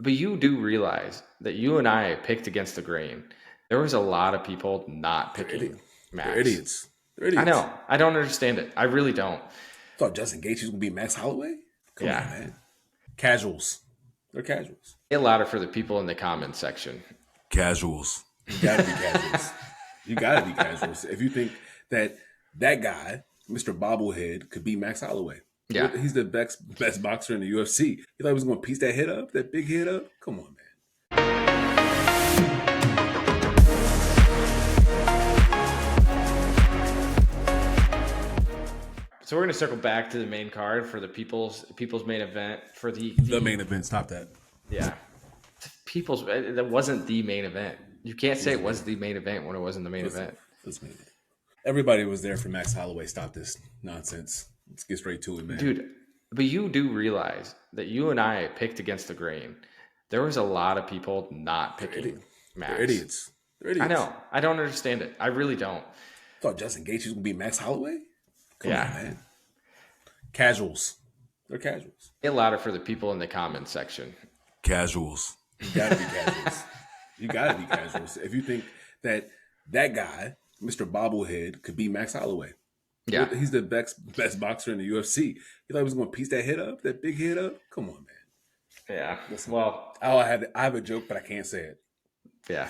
But you do realize that you and I picked against the grain. There was a lot of people not They're picking idiots. They're Max. idiots. They're I idiots. know. I don't understand it. I really don't. Thought Justin Gaethje was gonna be Max Holloway. Come on, Yeah. man. Casuals. They're casuals. Get louder for the people in the comments section. Casuals. You gotta be casuals. You gotta be casuals. If you think that that guy, Mr. Bobblehead, could beat Max Holloway. Yeah. He's the best boxer in the UFC. You thought he was gonna piece that head up, that big head up? Come on, man. So we're gonna circle back to the main card for the people's main event for The main event. Stop that. yeah. People's that wasn't the main event. You can't say it was the main event when it wasn't the main event. Let's make it. Everybody was there for Max Holloway. Stop this nonsense. Let's get straight to it, man. Dude, but you do realize that you and I picked against the grain. There was a lot of people not picking Max. They're idiots. They're idiots. I know. I don't understand it. I really don't. Thought Justin Gaethje was gonna be Max Holloway. Come Yeah. on, man. Casuals. They're casuals. Get louder for the people in the comments section. Casuals. You gotta be casuals. You gotta be casuals. If you think that that guy, Mr. Bobblehead, could beat Max Holloway. Yeah. He's the best boxer in the UFC. You thought he was gonna piece that head up, that big head up? Come on, man. Yeah. Listen, Well, I have a joke, but I can't say it. yeah.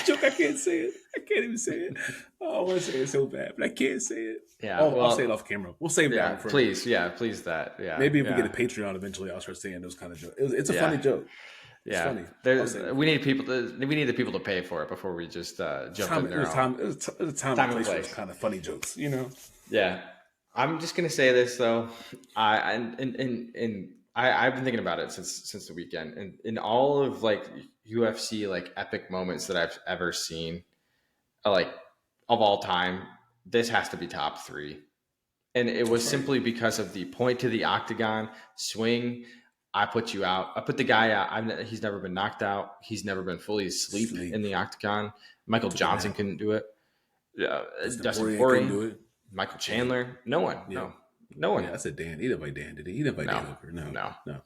Joke, I can't say it. I can't even say it. Oh, I want to say it so bad, but I can't say it. Yeah. Oh, well, I'll say it off camera. We'll save yeah, that one for please. Yeah, please that. Yeah. maybe if yeah. we get a Patreon eventually, I'll start saying those kind of jokes. It's a Yeah. funny joke. It's Yeah. funny. We need the people to pay for it before we just jump in there. It was a time and place for those kind of funny jokes, you know? Yeah. I'm just gonna say this though. I've been thinking about it since the weekend, and in all of like UFC like epic moments that I've ever seen, like of all time, this has to be top three. And it was simply because of the point to the octagon swing. I put you out. I put the guy out. He's never been knocked out. He's never been fully asleep in the octagon. Michael Johnson couldn't do it. Dustin Poirier couldn't do it. Michael Chandler. No one. Yeah. No one. Yeah, that's a Dan. He didn't fight Dan, did he? He didn't fight Dan Hooker. No.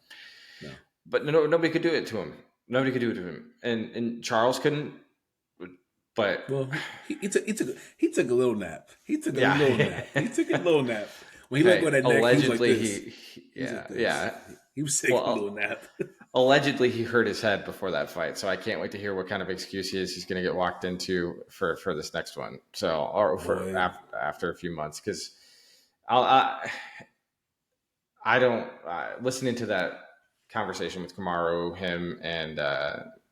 But nobody could do it to him. Nobody could do it to him. And Charles couldn't. But well, he took a little nap. He took a little nap. He took a little nap. When he let go of that neck, allegedly he was taking a little nap. Allegedly, he hurt his head before that fight, so I can't wait to hear what kind of excuse he's going to get walked into for this next one. So, or for after a few months, because I don't listening to that conversation with Kamaru, him, and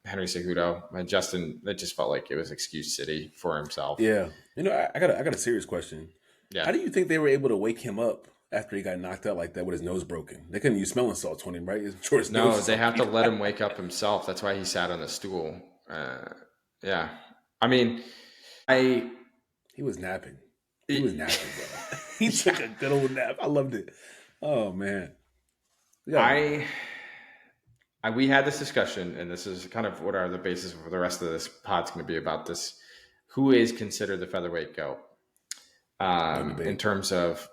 Henry Cejudo and Justin, it just felt like it was excuse city for himself. Yeah, I got a serious question. Yeah, how do you think they were able to wake him up after he got knocked out like that with his nose broken? They couldn't use smelling salts on him, right? No, they have to let him wake up himself. That's why he sat on the stool. Yeah, I mean, he was napping. He was napping, bro. He took a good old nap. I loved it. Oh man. Yeah. We had this discussion, and this is kind of what are the basis for the rest of this pod's going to be about this. Who is considered the featherweight GOAT in terms of,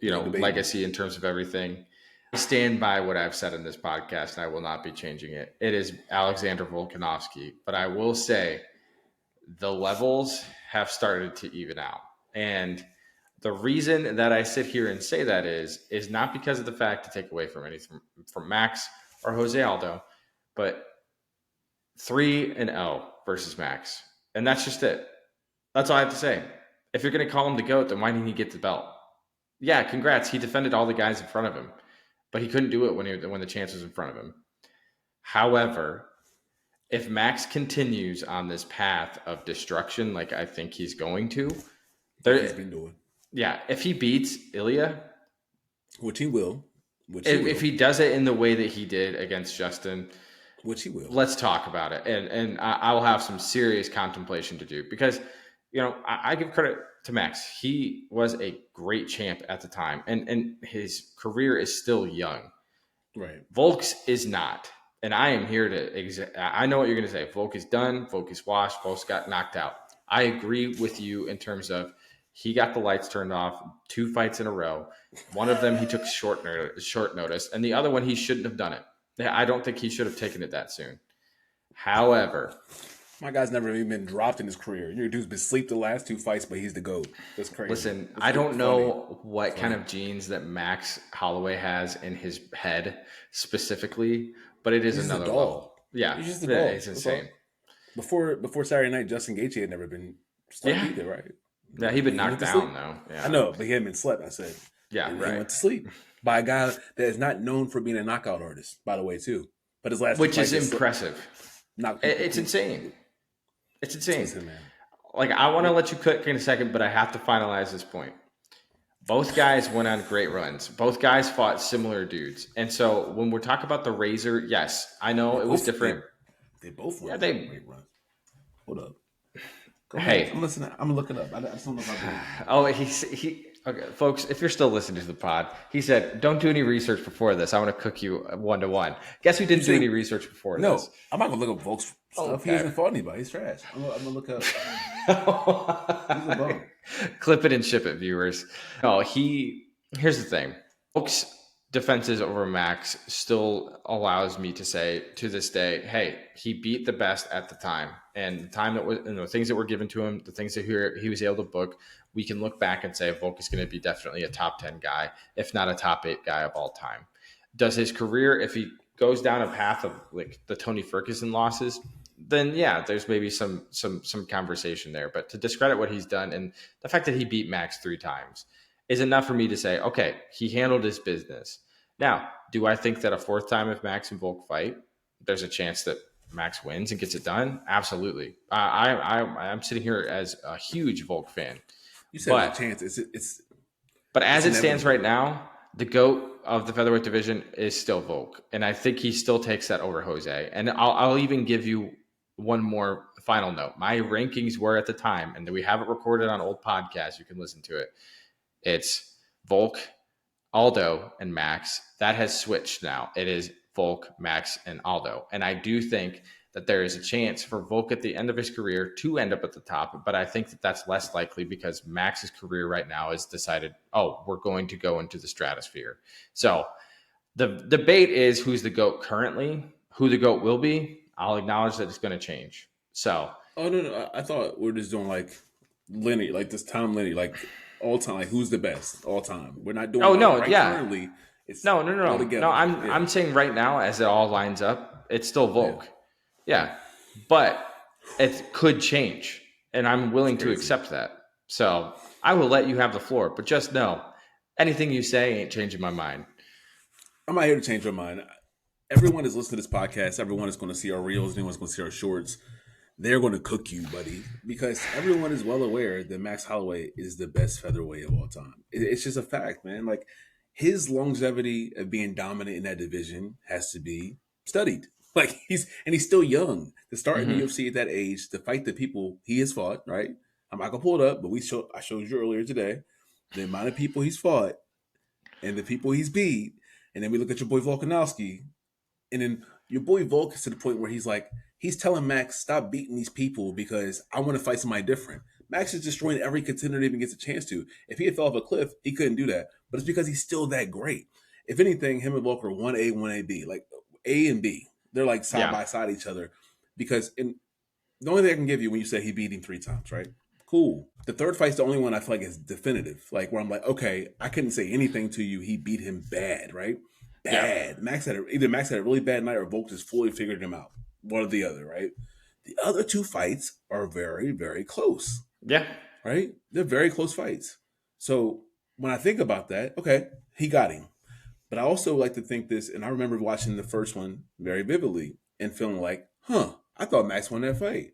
legacy, in terms of everything? I stand by what I've said in this podcast, and I will not be changing it. It is Alexander Volkanovski, but I will say the levels have started to even out. And the reason that I sit here and say that is not because of the fact to take away from anything from Max or Jose Aldo, but 3-0 versus Max. And that's just it. That's all I have to say. If you're going to call him the GOAT, then why didn't he get the belt? Yeah, congrats. He defended all the guys in front of him, but he couldn't do it when the chance was in front of him. However, if Max continues on this path of destruction, like I think he's going to, he's been doing. Yeah, if he beats Ilya, which he will. If he does it in the way that he did against Justin, which he will, let's talk about it. And I will have some serious contemplation to do because, I give credit to Max. He was a great champ at the time, and his career is still young. Right. Volk's is not. And I am here to I know what you're going to say. Volk is done. Volk is washed. Volk's got knocked out. I agree with you in terms of he got the lights turned off 2 fights in a row. One of them he took short notice, and the other one he shouldn't have done it. I don't think he should have taken it that soon. However, My guy's never even been dropped in his career. Your dude's been asleep the last 2 fights, but he's the GOAT. That's crazy. listen, It's I don't funny. know what kind of genes that Max Holloway has in his head specifically, but it is He's just a another level. dog. Yeah, He's just a dog. it's That's all. insane. Before Saturday night, Justin Gaethje had never been slept Yeah, either, right? yeah, he'd been He went knocked to sleep. down though. I Yeah, know, but he hadn't been slept. I said, yeah, and he right. went to sleep by a guy that is not known for being a knockout artist, by the way, too. But his last 2 Which is fights, impressive. knocked people. It's insane. It's insane. Listen, man. Like, I want to let you cook in a second, but I have to finalize this point. Both guys went on great runs. Both guys fought similar dudes. And so when we're talking about the Razor, yes, I know it was different. They both went Yeah, on they. great runs. Hold up. Go Hey. ahead. I'm listening. I'm gonna look it up. I just don't know if I believe it. Oh, he. Okay, folks, if you're still listening to the pod, he said, "Don't do any research before this. I want to cook you 1-to-1." Guess who didn't do any research before No, this? I'm not gonna look up Volk's stuff. Okay. He hasn't fought anybody. He's trash. I'm gonna look up. He's a bum. Clip it and ship it, viewers. No, here's the thing. Folks' defenses over Max still allows me to say to this day, hey, he beat the best at the time. And the time that was, things that were given to him, the things that he was able to book, we can look back and say Volk is going to be definitely a top 10 guy, if not a top 8 guy of all time. Does his career, if he goes down a path of like the Tony Ferguson losses, then yeah, there's maybe some conversation there. But to discredit what he's done and the fact that he beat Max 3 times is enough for me to say, okay, he handled his business. Now, do I think that a 4th time if Max and Volk fight, there's a chance that Max wins and gets it done? Absolutely. I'm sitting here as a huge Volk fan. You said there's a chance. But as it stands right now, the GOAT of the featherweight division is still Volk. And I think he still takes that over Jose. And I'll even give you one more final note. My rankings were at the time, and we have it recorded on old podcasts. You can listen to it. It's Volk, Aldo, and Max. That has switched now. It is Volk, Max, and Aldo. And I do think that there is a chance for Volk at the end of his career to end up at the top, but I think that that's less likely because Max's career right now is decided, oh, we're going to go into the stratosphere. So the debate is who's the GOAT currently, who the GOAT will be. I'll acknowledge that it's going to change. So. Oh, no. I thought we're just doing like linear, like this Tom linear, like all time, like who's the best all time. We're not doing currently. It's No. I'm saying right now, as it all lines up, it's still Volk. Yeah. But it could change, and I'm willing to accept that. So I will let you have the floor, but just know anything you say ain't changing my mind. I'm not here to change my mind. Everyone is listening to this podcast. Everyone is going to see our reels. Everyone's going to see our shorts. They're going to cook you, buddy, because everyone is well aware that Max Holloway is the best featherweight of all time. It's just a fact, man. Like, his longevity of being dominant in that division has to be studied. Like, he's still young to start in the UFC at that age, to fight the people he has fought, right? I'm not going to pull it up, but I showed you earlier today the amount of people he's fought and the people he's beat. And then we look at your boy Volkanovski, and then your boy Volk is to the point where he's telling Max, stop beating these people because I want to fight somebody different. Max is destroying every contender that even gets a chance to. If he had fell off a cliff, he couldn't do that. But it's because he's still that great. If anything, him and Volk are 1A, 1AB. Like A and B. They're like side by side each other. Because the only thing I can give you when you say he beat him 3 times, right? Cool. The third fight's the only one I feel like is definitive. Like where I'm like, okay, I couldn't say anything to you. He beat him bad, right? Bad. Yeah. Either Max had a really bad night or Volk just fully figured him out. One or the other, right? The other 2 fights are very, very close. Yeah. Right? They're very close fights. So when I think about that, okay, he got him. But I also like to think this, and I remember watching the first one very vividly and feeling like, I thought Max won that fight.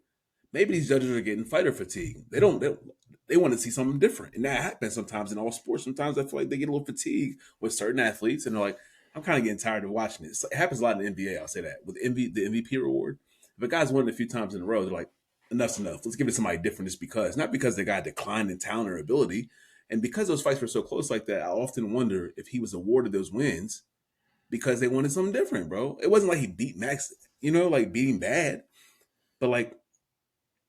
Maybe these judges are getting fighter fatigue. They want to see something different. And that happens sometimes in all sports. Sometimes I feel like they get a little fatigued with certain athletes, and they're like, I'm kind of getting tired of watching this. It happens a lot in the NBA, I'll say that. With the MVP reward, if a guy's won it a few times in a row, they're like, enough's enough. Let's give it to somebody different just because. Not because the guy declined in talent or ability. And because those fights were so close like that, I often wonder if he was awarded those wins because they wanted something different, bro. It wasn't like he beat Max, like beating bad. But like,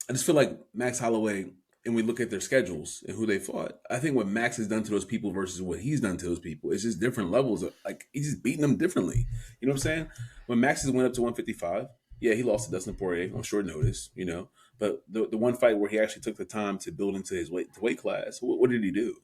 I just feel like Max Holloway and we look at their schedules and who they fought, I think what Max has done to those people versus what he's done to those people is just different levels of, like, he's just beating them differently. You know what I'm saying? When Max has went up to 155, yeah, he lost to Dustin Poirier on short notice, you know. But the one fight where he actually took the time to build into his weight class, what did he do?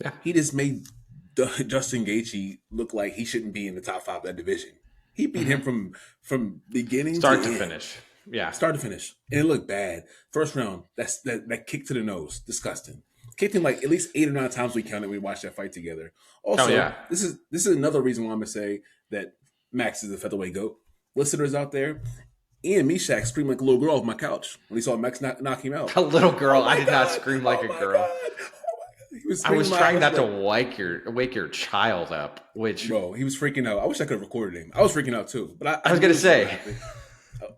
Yeah. He just made Justin Gaethje look like he shouldn't be in the top 5 of that division. He beat him from beginning start to end. finish. Yeah, start to finish, and it looked bad. First round, that kick to the nose, disgusting. Kicked him like at least 8 or 9 times we counted. We watched that fight together. Also, this is another reason why I'm gonna say that Max is the featherweight GOAT. Listeners out there, Ian Mishak screamed like a little girl off my couch when he saw Max knock him out. A little girl. I did not scream like a girl. I was trying not to wake your child up. Which, bro, he was freaking out. I wish I could have recorded him. I was freaking out too. But I was gonna say.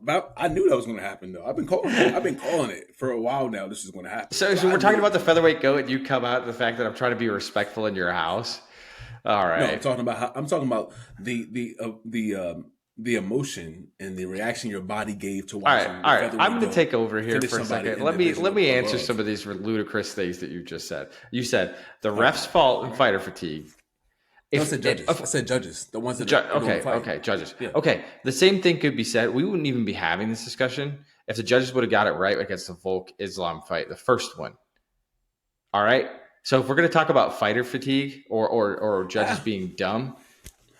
I knew that was going to happen, though. I've been calling it for a while now. This is going to happen. So we're talking about the featherweight GOAT, and you come out the fact that I'm trying to be respectful in your house. All right. No, I'm talking about the emotion and the reaction your body gave to watching. All right. I'm going to take over here for a second. Let me answer some of these ludicrous things that you just said. You said the ref's fault in fighter fatigue. I said judges. I said judges. The ones that okay, judges. Yeah. Okay, the same thing could be said. We wouldn't even be having this discussion if the judges would have got it right against the Volk Islam fight, the first one. All right. So if we're going to talk about fighter fatigue or judges being dumb,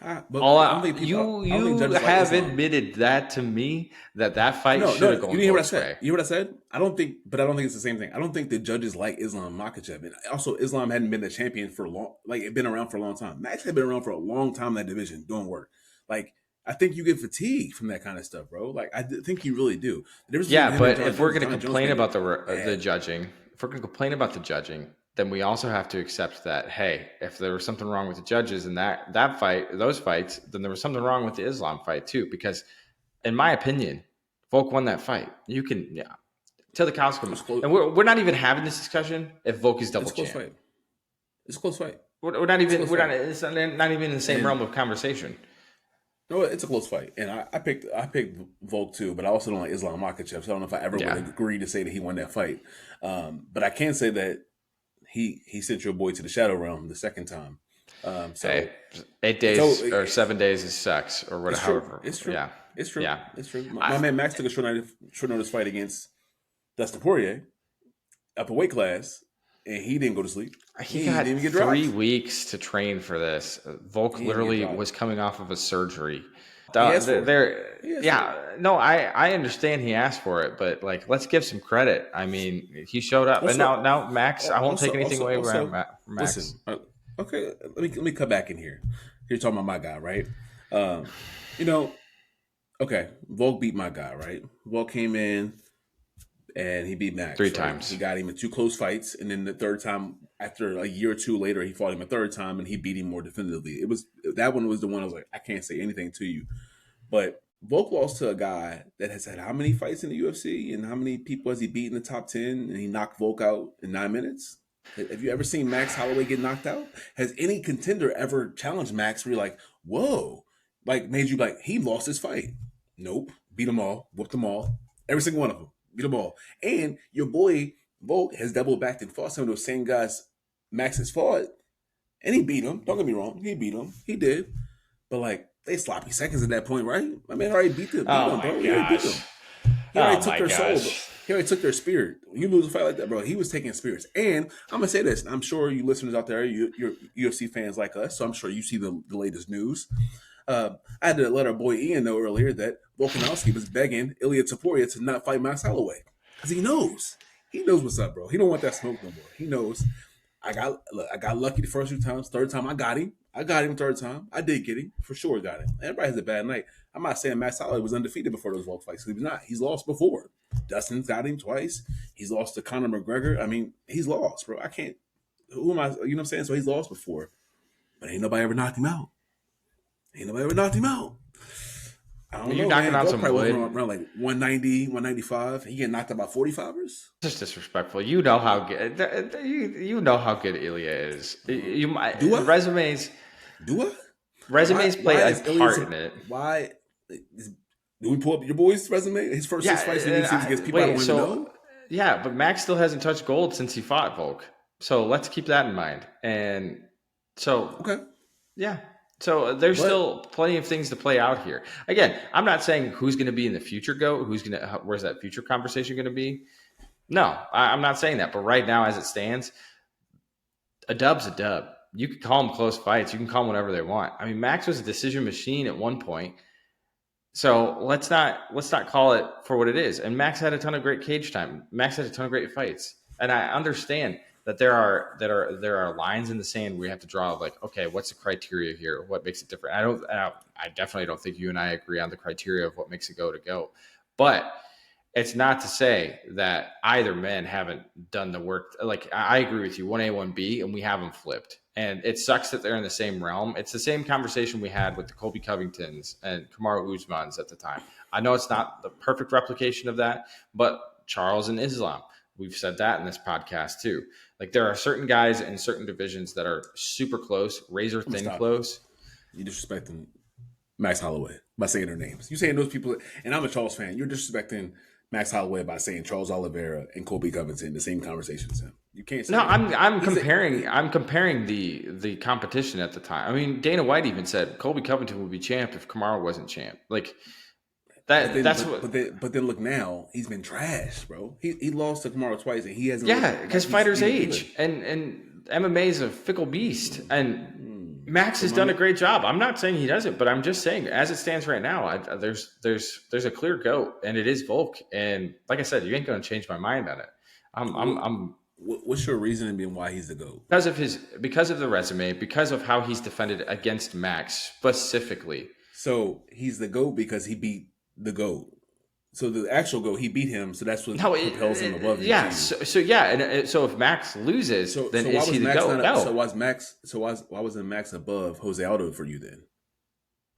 you have admitted that to me that fight should have gone. You hear what I said? You hear what I said? I don't think it's the same thing. I don't think the judges like Islam Makhachev, and also Islam hadn't been the champion for a long, like it been around for a long time. Max had been around for a long time in that division doing work. Like I think you get fatigued from that kind of stuff, bro. Like I think you really do. Yeah, but if we're going to complain about the judging, then we also have to accept that, hey, if there was something wrong with the judges in that fight, those fights, then there was something wrong with the Islam fight too. Because, in my opinion, Volk won that fight. You can, till the cows come out. And we're not even having this discussion if Volk is double champ. It's a close fight. It's not even in the same realm of conversation. No, it's a close fight, and I picked Volk too, but I also don't like Islam Makhachev, so I don't know if I ever would agree to say that he won that fight. But I can say that he sent your boy to the shadow realm the second time. Hey, 8 days or 7 days is sex or whatever. It's true. Yeah, it's true. Yeah, it's true. My man Max took a short notice fight against Dustin Poirier up a weight class, and he didn't go to sleep. He got even get 3 weeks to train for this. Volk literally was coming off of a surgery. I understand he asked for it, but like, let's give some credit. I mean, he showed up, and now Max. I won't take anything away from Max. Listen, okay, let me cut back in here. You're talking about my guy, right? Okay, Volk beat my guy, right? Volk came in and he beat Max 3 times. He got him in 2 close fights, and then the third time, after a year or 2 later, he fought him a third time, and he beat him more definitively. That one was the one I was like, I can't say anything to you. But Volk lost to a guy that has had how many fights in the UFC, and how many people has he beat in the top 10, and he knocked Volk out in 9 minutes? Have you ever seen Max Holloway get knocked out? Has any contender ever challenged Max where you're like, whoa, like made you like, he lost his fight? Nope. Beat them all, whooped them all, every single one of them. Beat them all. And your boy Volk has doubled back and fought some of those same guys Max has fought, and he beat them. Don't get me wrong, he beat them. He did. But like, they sloppy seconds at that point, right? My man already beat them. Oh my gosh. He already took their soul. He already took their spirit. You lose a fight like that, bro. He was taking spirits. And I'm gonna say this. I'm sure you listeners out there, you're UFC fans like us, so I'm sure you see the latest news. I had to let our boy Ian know earlier that Volkanovski was begging Ilia Topuria to not fight Max Holloway because he knows what's up, bro. He don't want that smoke no more. He knows. I got lucky the first 2 times. Third time I got him. Third time. I did get him. For sure got him. Everybody has a bad night. I'm not saying Max Holloway was undefeated before those Volk fights. He was not. He's lost before. Dustin's got him twice. He's lost to Conor McGregor. I mean, he's lost, bro. I can't. Who am I? You know what I'm saying? So he's lost before. But ain't nobody ever knocked him out. I don't know. You're knocking out some wood. Around like 190, 195. He getting knocked out by 45ers. Just disrespectful. You know how good. You know how good Ilya is. Do I? Resumes. Do I? Resumes play a part in it. Why? Do we pull up your boy's resume? His first 6 fights in the UFC against people I don't even know. Yeah, but Max still hasn't touched gold since he fought Volk. So let's keep that in mind. And so, Okay, yeah. So there's but still plenty of things to play out here. Again, I'm not saying who's going to be in the future GOAT, where's that future conversation going to be? No, I'm not saying that. But right now, as it stands, a dub's a dub. You can call them close fights. You can call them whatever they want. I mean, Max was a decision machine at one point. So let's not call it for what it is. And Max had a ton of great cage time. Max had a ton of great fights. And I understand that there are lines in the sand where you have to draw like, okay, what's the criteria here? What makes it different? I definitely don't think you and I agree on the criteria of what makes it go to go. But it's not to say that either men haven't done the work. Like I agree with you, 1A, 1B, and we have them flipped. And it sucks that they're in the same realm. It's the same conversation we had with the Colby Covingtons and Kamaru Usmans at the time. I know it's not the perfect replication of that, but Charles and Islam, we've said that in this podcast too. Like there are certain guys in certain divisions that are super close, razor thin close. You disrespecting Max Holloway by saying their names. You saying those people, and I'm a Charles fan. You're disrespecting Max Holloway by saying Charles Oliveira and Colby Covington in the same conversation as him. You can't say No, that. I'm comparing the competition at the time. I mean, Dana White even said Colby Covington would be champ if Kamaru wasn't champ. Like that. But then look now, he's been trash, bro. He lost to Kamaru twice, and he hasn't. Yeah, because fighters age, and MMA is a fickle beast, and Max has done a great job. I'm not saying he doesn't, but I'm just saying as it stands right now, there's a clear GOAT, and it is Volk. And like I said, you ain't going to change my mind on it. I'm What's your reasoning being why he's the GOAT? Because of the resume, because of how he's defended against Max specifically. So he's the GOAT because he beat the GOAT. So the actual GOAT, he beat him. So that's what propels him above him. Yeah. So if Max loses, then is he the GOAT? No. Why wasn't Max above Jose Aldo for you then?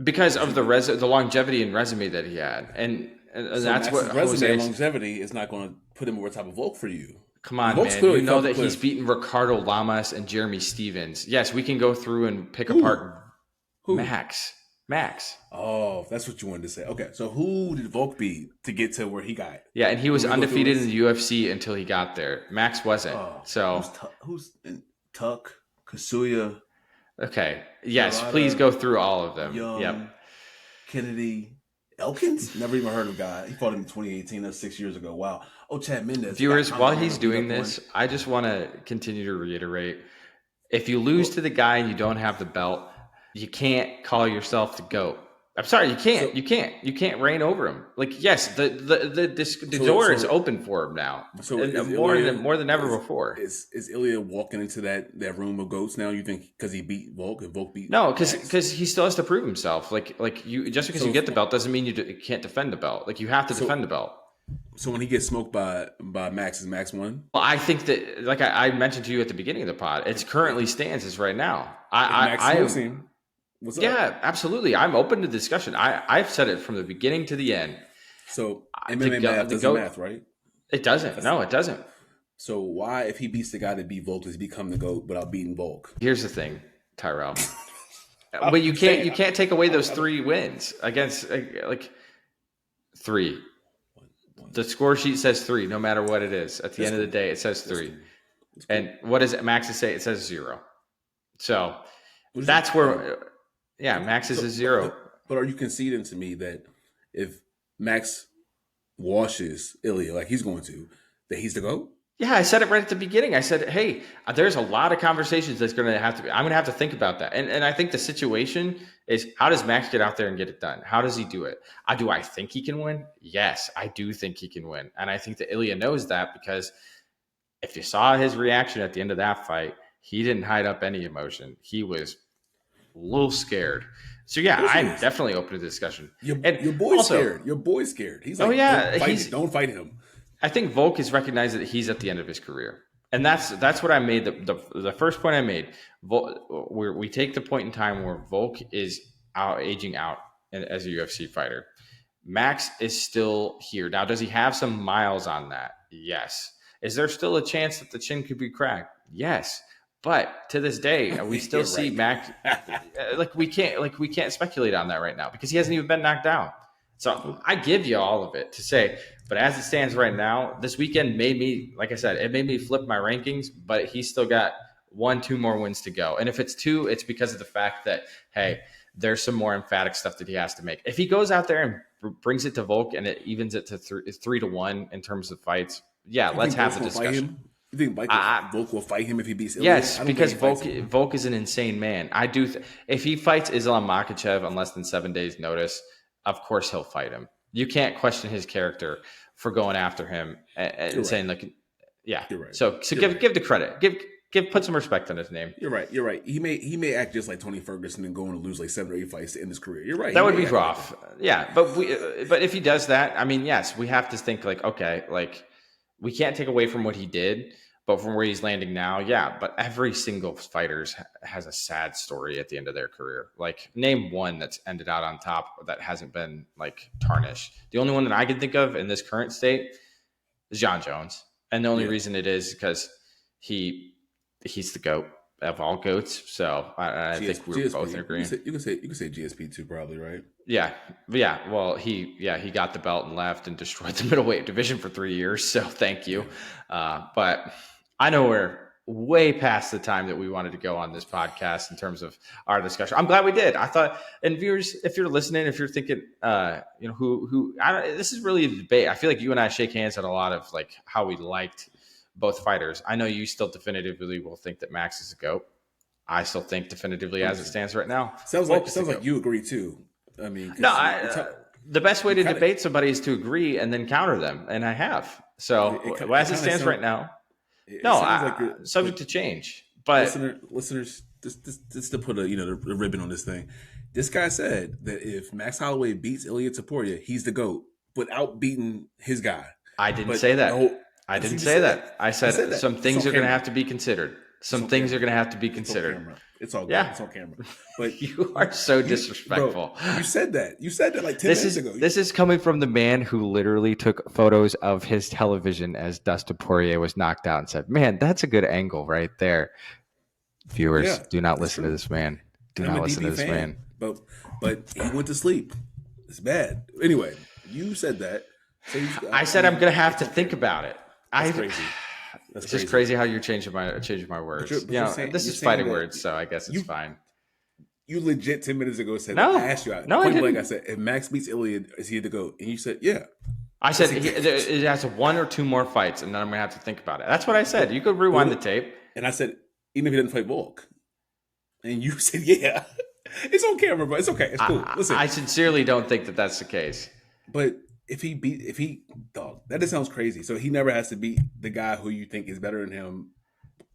Because of the longevity and resume that he had, and so that's Max's what resume and longevity is not going to put him over top of Volk for you. Come on, man. You know that he's beaten Ricardo Lamas and Jeremy Stevens. Yes, we can go through and pick apart Max. Oh, that's what you wanted to say. Okay, so who did Volk beat to get to where he got? Yeah, and he was undefeated in the UFC until he got there. Max wasn't. Who's Tuck, Kasuya? Okay. Yes, please go through all of them. Young, yep. Kennedy, Elkins? Never even heard of a guy. He fought him in 2018. That's 6 years ago. Wow. Oh, Chad Mendez. Viewers, while he's doing this, I just want to continue to reiterate: if you lose to the guy and you don't have the belt, you can't call yourself the GOAT. I'm sorry, you can't. You can't reign over him. Like, yes, the door is open for him now. So more than ever before. Is Ilya walking into that room of goats now? You think because he beat Volk and Volk beat? No, because he still has to prove himself. Like you, just because you get the belt doesn't mean you can't defend the belt. Like you have to defend the belt. So when he gets smoked by Max, is Max won? Well, I think that, like I mentioned to you at the beginning of the pod, it's currently stands as right now. What's up? Yeah, absolutely. I'm open to discussion. I've said it from the beginning to the end. So MMA math doesn't math, right? It doesn't. No, it doesn't. So why, if he beats the guy that beat Volk, does he become the GOAT without beating Volk? Here's the thing, Tyrell. But you can't take away those 3 wins against like 3. The score sheet says 3, no matter what it is. At the end of the day, it says 3. And what does Max say? It says 0. So that's where. Yeah, Max is a 0. But are you conceding to me that if Max washes Ilya like he's going to, that he's the GOAT? Yeah, I said it right at the beginning. I said, hey, there's a lot of conversations that's going to have to be. I'm going to have to think about that. And I think the situation is, how does Max get out there and get it done? How does he do it? Do I think he can win? Yes, I do think he can win. And I think that Ilya knows that, because if you saw his reaction at the end of that fight, he didn't hide up any emotion. He was a little scared. So yeah, I'm definitely open to discussion. Your boy's scared. Your boy's scared. He's like, don't fight him. I think Volk has recognized that he's at the end of his career. And that's what I made. The first point I made, we take the point in time where Volk is aging out as a UFC fighter. Max is still here. Now, does he have some miles on that? Yes. Is there still a chance that the chin could be cracked? Yes. But to this day, we still see Max. We can't speculate on that right now because he hasn't even been knocked down. So I give you all of it to say, but as it stands right now, this weekend made me, like I said, it made me flip my rankings, but he's still got 1, 2 more wins to go. And if it's 2, it's because of the fact that, hey, there's some more emphatic stuff that he has to make. If he goes out there and brings it to Volk and it evens it to 3-1 in terms of fights, yeah, let's have the discussion. You think Volk will fight him if he beats Ilya? Yes, because Volk is an insane man. I do. If he fights Islam Makhachev on less than 7 days' notice, of course he'll fight him. You can't question his character for going after him and saying like, yeah. You're right. So give the credit. Put some respect on his name. You're right. He may act just like Tony Ferguson and go on to lose like 7 or 8 fights to end his career. You're right. That would be rough. Yeah, but if he does that, I mean, yes, we have to think like, okay, like we can't take away from what he did. But from where he's landing now, yeah. But every single fighter has a sad story at the end of their career. Like, name one that's ended out on top that hasn't been like tarnished. The only one that I can think of in this current state is John Jones, and the only reason it is because he's the GOAT of all goats. So I think we're both in agreement. You can say GSP too, probably, right? Yeah. Well, he got the belt and left and destroyed the middleweight division for 3 years. So thank you. But I know we're way past the time that we wanted to go on this podcast in terms of our discussion. I'm glad we did. I thought, and viewers, if you're listening, if you're thinking, this is really a debate. I feel like you and I shake hands on a lot of like how we liked both fighters. I know you still definitively will think that Max is a GOAT. I still think definitively as it stands right now. Sounds like you agree too. I mean, the best way to debate somebody is to agree and then counter them, and I have. So as it stands right now. Subject to change. But listeners, just to put a ribbon on this thing, this guy said that if Max Holloway beats Ilia Topuria, he's the GOAT without beating his guy. I didn't say that. I didn't say that. I said some things are going to have to be considered. Some things are going to have to be considered. It's all good. Yeah. It's on camera. But you are so disrespectful. Bro, you said that. You said that like 10 minutes ago. This is coming from the man who literally took photos of his television as Dustin Poirier was knocked out and said, "Man, that's a good angle right there." Viewers, do not listen to this man. Do not listen to this man. But he went to sleep. It's bad. Anyway, you said that. So I said I'm going to have to think about it. That's crazy. It's just crazy how you're changing my words. This is fighting words, so I guess it's fine. You legit 10 minutes ago said, I asked you out. No, I didn't. I said, if Max beats Ilya, is he the GOAT? And you said, yeah. I said it has 1 or 2 more fights, and then I'm going to have to think about it. That's what I said. You could rewind the tape. And I said, even if he doesn't fight Volk. And you said, yeah. It's on camera, bro. It's okay. It's cool. Listen. I sincerely don't think that that's the case. But dog, that just sounds crazy. So he never has to beat the guy who you think is better than him.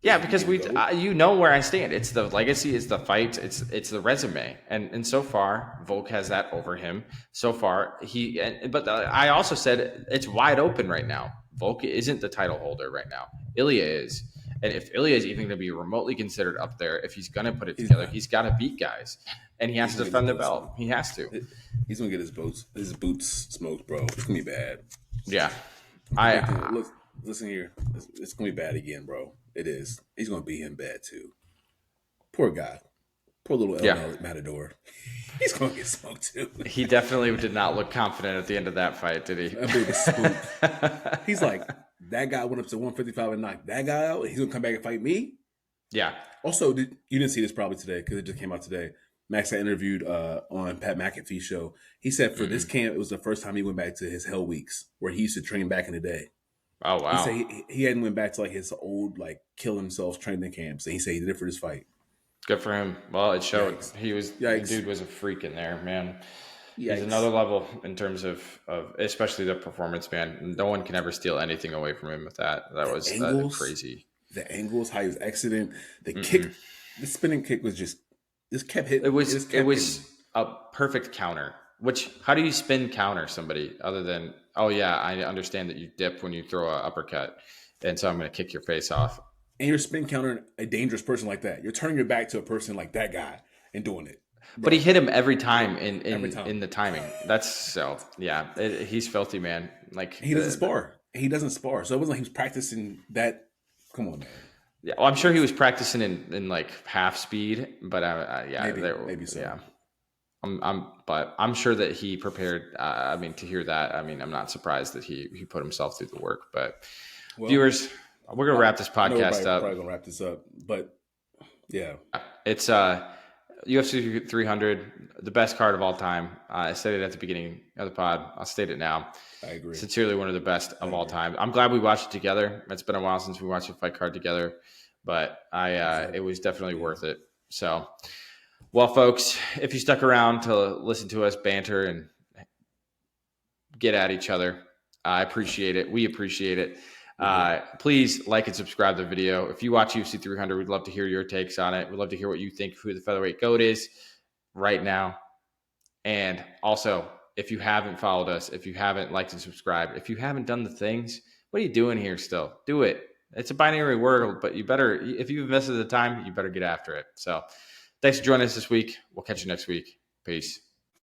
Yeah, because you know where I stand. It's the legacy, it's the fight, it's the resume, and so far Volk has that over him. So far I also said it's wide open right now. Volk isn't the title holder right now. Ilya is, and if Ilya is even going to be remotely considered up there, if he's going to put it together, he's got to beat guys, and he has to defend the belt. He has to. He's going to get his boots smoked, bro. It's going to be bad. Yeah, listen here. It's going to be bad again, bro. It is. He's going to beat him bad, too. Poor guy. Poor little El Matador. He's going to get smoked, too. He definitely did not look confident at the end of that fight, did he? That baby spooked. He's like, that guy went up to 155 and knocked that guy out, and he's going to come back and fight me? Yeah. Also, you didn't see this probably today because it just came out today. Max got interviewed on Pat McAfee's show. He said for this camp, it was the first time he went back to his Hell Weeks where he used to train back in the day. Oh, wow. He said he hadn't went back to like his old like kill himself training camps. And he said he did it for this fight. Good for him. Well, it showed. Yikes. The dude was a freak in there, man. Yikes. He's another level in terms of especially the performance, man. No one can ever steal anything away from him with that. That was crazy. The angles, how he was exiting, the kick, the spinning kick was just kept hitting. It was a perfect counter. Which, how do you spin counter somebody other than, oh yeah, I understand that you dip when you throw an uppercut, and so I'm going to kick your face off. And you're spin countering a dangerous person like that. You're turning your back to a person like that guy and doing it. Bro. But he hit him every time in the timing. That's so, yeah, he's filthy, man. Like he doesn't spar. He doesn't spar. So it wasn't like he was practicing that. Come on, man. Yeah, well, I'm sure he was practicing in like half speed, but maybe so. Yeah. But I'm sure that he prepared. I mean, to hear that, I mean, I'm not surprised that he put himself through the work. But Well, viewers, we're gonna wrap this I know podcast everybody up. probably gonna wrap this up, but yeah, It's UFC 300, the best card of all time. I said it at the beginning of the pod. I'll state it now. I agree. Sincerely, one of the best I of all agree. time. I'm glad we watched it together. It's been a while since we watched a fight card together, but it was definitely worth it. So, well, folks, if you stuck around to listen to us banter and get at each other, I appreciate it. We appreciate it. Please like and subscribe to the video. If you watch UFC 300, we'd love to hear your takes on it. We'd love to hear what you think who the featherweight GOAT is right now. And also, if you haven't followed us, if you haven't liked and subscribed, if you haven't done the things, what are you doing here still? Do it. It's a binary world, but you better, if you've invested the time, you better get after it. So thanks for joining us this week. We'll catch you next week. Peace.